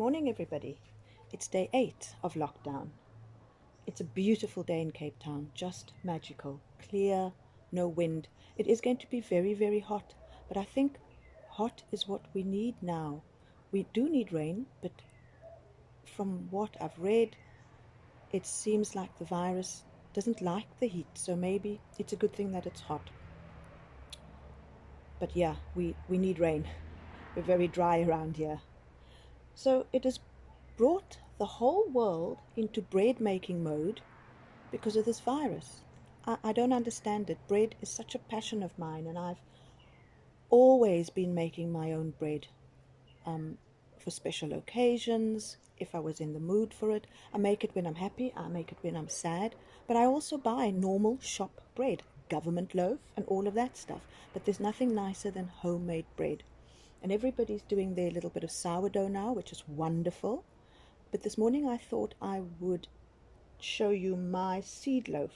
morning, everybody. It's day 8 of lockdown. It's a beautiful day in Cape Town, just magical, clear, no wind. It is going to be very, very hot, but I think hot is what we need now. We do need rain, but from what I've read, it seems like the virus doesn't like the heat, so maybe it's a good thing that it's hot. But yeah, we need rain. We're very dry around here. So it has brought the whole world into bread making mode because of this virus. I don't understand it. Bread is such a passion of mine, and I've always been making my own bread for special occasions. If I was in the mood for it, I make it when I'm happy, I make it when I'm sad, but I also buy normal shop bread, government loaf, and all of that stuff. But there's nothing nicer than homemade bread. And everybody's doing their little bit of sourdough now, which is wonderful. But this morning I thought I would show you my seed loaf.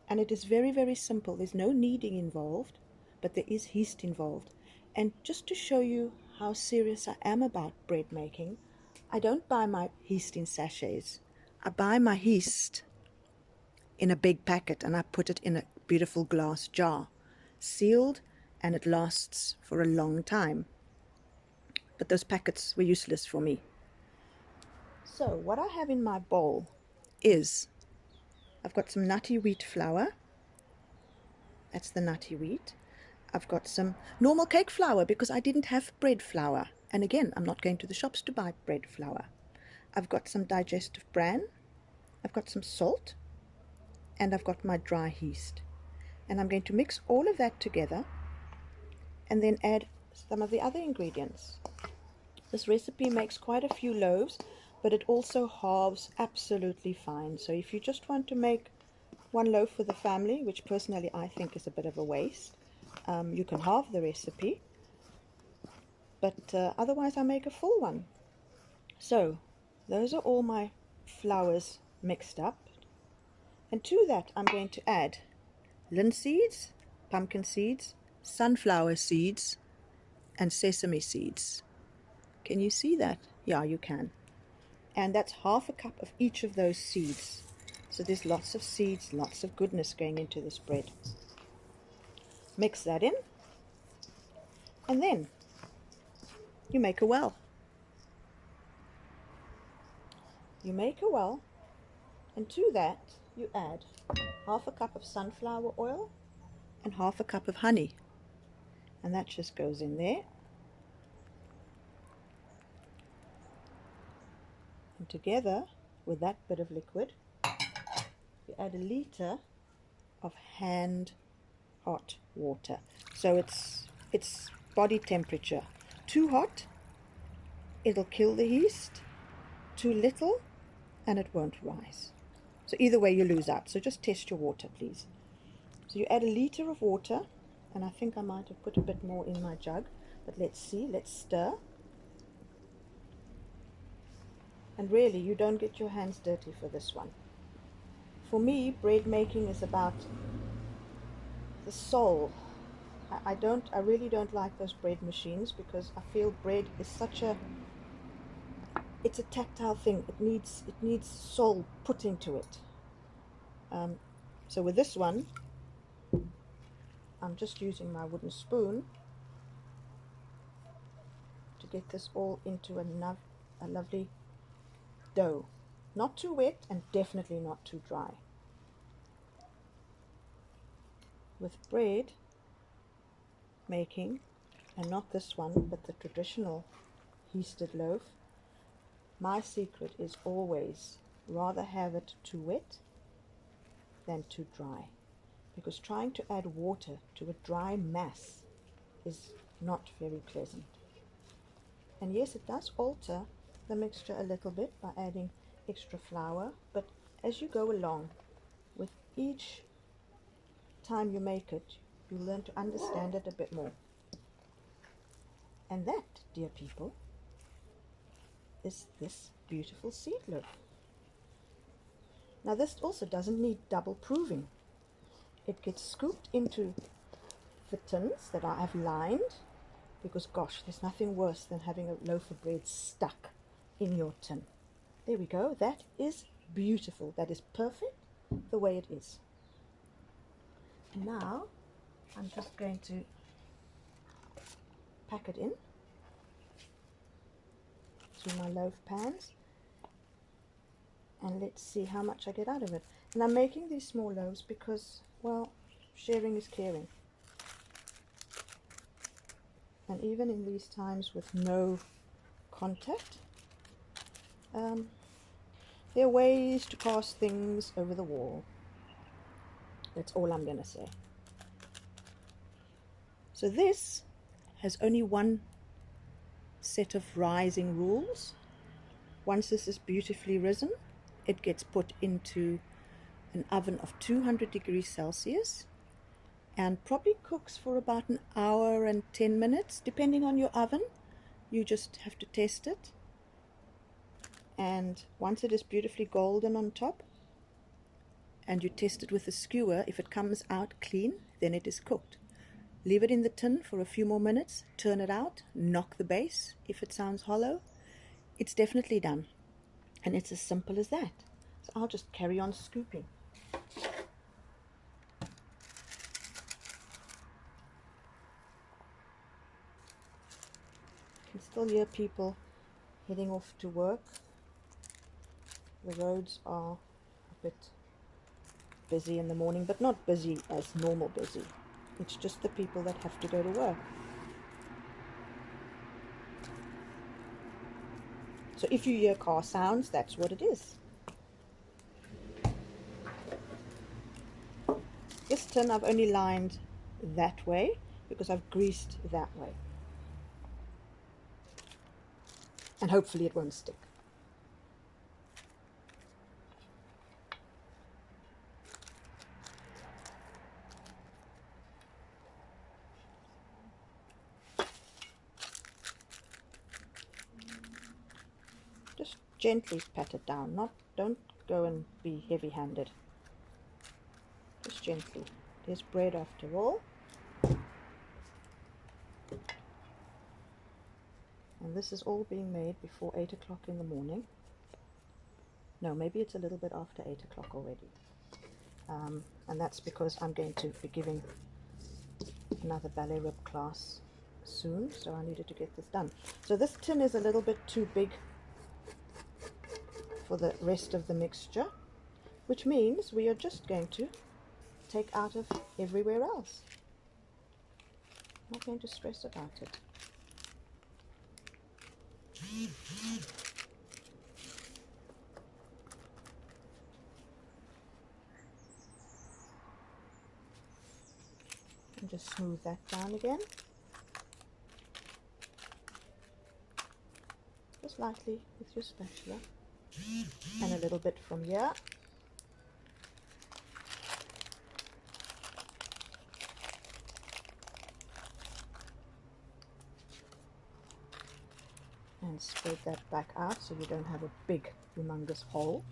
And it is very, very simple. There's no kneading involved, but there is yeast involved. And just to show you how serious I am about bread making, I don't buy my yeast in sachets. I buy my yeast in a big packet and I put it in a beautiful glass jar, sealed, and it lasts for a long time. But those packets were useless for me. So what I have in my bowl is, I've got some nutty wheat flour. That's the nutty wheat. I've got some normal cake flour because I didn't have bread flour. And again, I'm not going to the shops to buy bread flour. I've got some digestive bran. I've got some salt. And I've got my dry yeast. And I'm going to mix all of that together and then add some of the other ingredients. This recipe makes quite a few loaves, but it also halves absolutely fine. So if you just want to make one loaf for the family, which personally I think is a bit of a waste, you can halve the recipe, but otherwise I make a full one. So those are all my flours mixed up, and to that I'm going to add linseeds, pumpkin seeds, sunflower seeds, and sesame seeds. Can you see that? Yeah, you can. And that's half a cup of each of those seeds. So there's lots of seeds, lots of goodness going into this bread. Mix that in, and then you make a well. You make a well, and to that you add half a cup of sunflower oil and half a cup of honey. And that just goes in there. And together with that bit of liquid, you add a liter of hand hot water. So it's body temperature. Too hot, it'll kill the yeast. Too little, and it won't rise. So either way you lose out. So just test your water, please. So you add a liter of water, and I think I might have put a bit more in my jug, but let's see. Let's stir. And really, you don't get your hands dirty for this one. For me, bread making is about the soul. I really don't like those bread machines because I feel bread is it's a tactile thing. It needs soul put into it. So with this one, I'm just using my wooden spoon to get this all into a lovely dough. Not too wet and definitely not too dry. With bread making, and not this one, but the traditional yeasted loaf, my secret is always rather have it too wet than too dry, because trying to add water to a dry mass is not very pleasant. And yes, it does alter the mixture a little bit by adding extra flour, but as you go along, with each time you make it, you learn to understand it a bit more. And that, dear people, is this beautiful seed loaf. Now this also doesn't need double proving. It gets scooped into the tins that I have lined, because gosh, there's nothing worse than having a loaf of bread stuck in your tin. There we go. That is beautiful. That is perfect the way it is. And now I'm just going to pack it in to my loaf pans, and let's see how much I get out of it. And I'm making these small loaves because, well, sharing is caring. And even in these times with no contact, there are ways to pass things over the wall. That's all I'm going to say. So this has only one set of rising rules. Once this is beautifully risen, it gets put into an oven of 200 degrees Celsius and probably cooks for about an hour and 10 minutes, depending on your oven. You just have to test it. And once it is beautifully golden on top, and you test it with a skewer, if it comes out clean, then it is cooked. Leave it in the tin for a few more minutes, turn it out, knock the base if it sounds hollow. It's definitely done. And it's as simple as that. So I'll just carry on scooping. You can still hear people heading off to work. The roads are a bit busy in the morning, but not busy as normal busy. It's just the people that have to go to work. So if you hear car sounds, that's what it is. This tin I've only lined that way because I've greased that way. And hopefully it won't stick. Just gently pat it down, don't go and be heavy-handed. Just gently. There's bread after all. And this is all being made before 8 o'clock in the morning. No, maybe it's a little bit after 8 o'clock already. And that's because I'm going to be giving another ballet rib class soon, so I needed to get this done. So this tin is a little bit too big for the rest of the mixture, which means we are just going to take out of everywhere else. I'm not going to stress about it. And just smooth that down again. Just lightly with your spatula. And a little bit from here. And spread that back out so you don't have a big, humongous hole.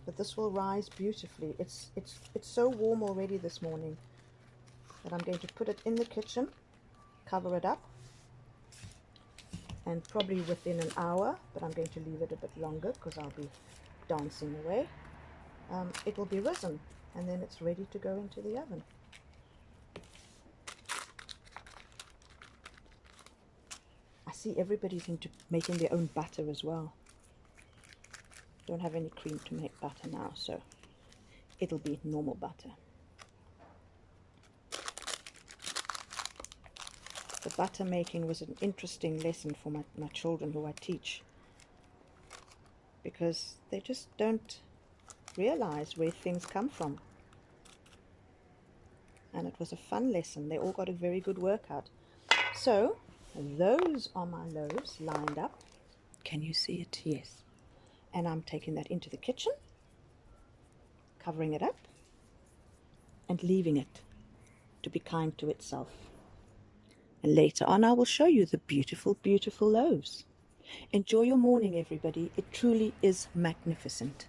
But this will rise beautifully. It's so warm already this morning that I'm going to put it in the kitchen, cover it up, and probably within an hour, but I'm going to leave it a bit longer because I'll be dancing away. It will be risen, and then it's ready to go into the oven. I see everybody's into making their own butter as well. Don't have any cream to make butter now, so it'll be normal butter. The butter making was an interesting lesson for my children who I teach, because they just don't realize where things come from. And it was a fun lesson. They all got a very good workout. So those are my loaves lined up. Can you see it? Yes. And I'm taking that into the kitchen, covering it up, and leaving it to be kind to itself. And later on I will show you the beautiful, beautiful loaves. Enjoy your morning, everybody. It truly is magnificent.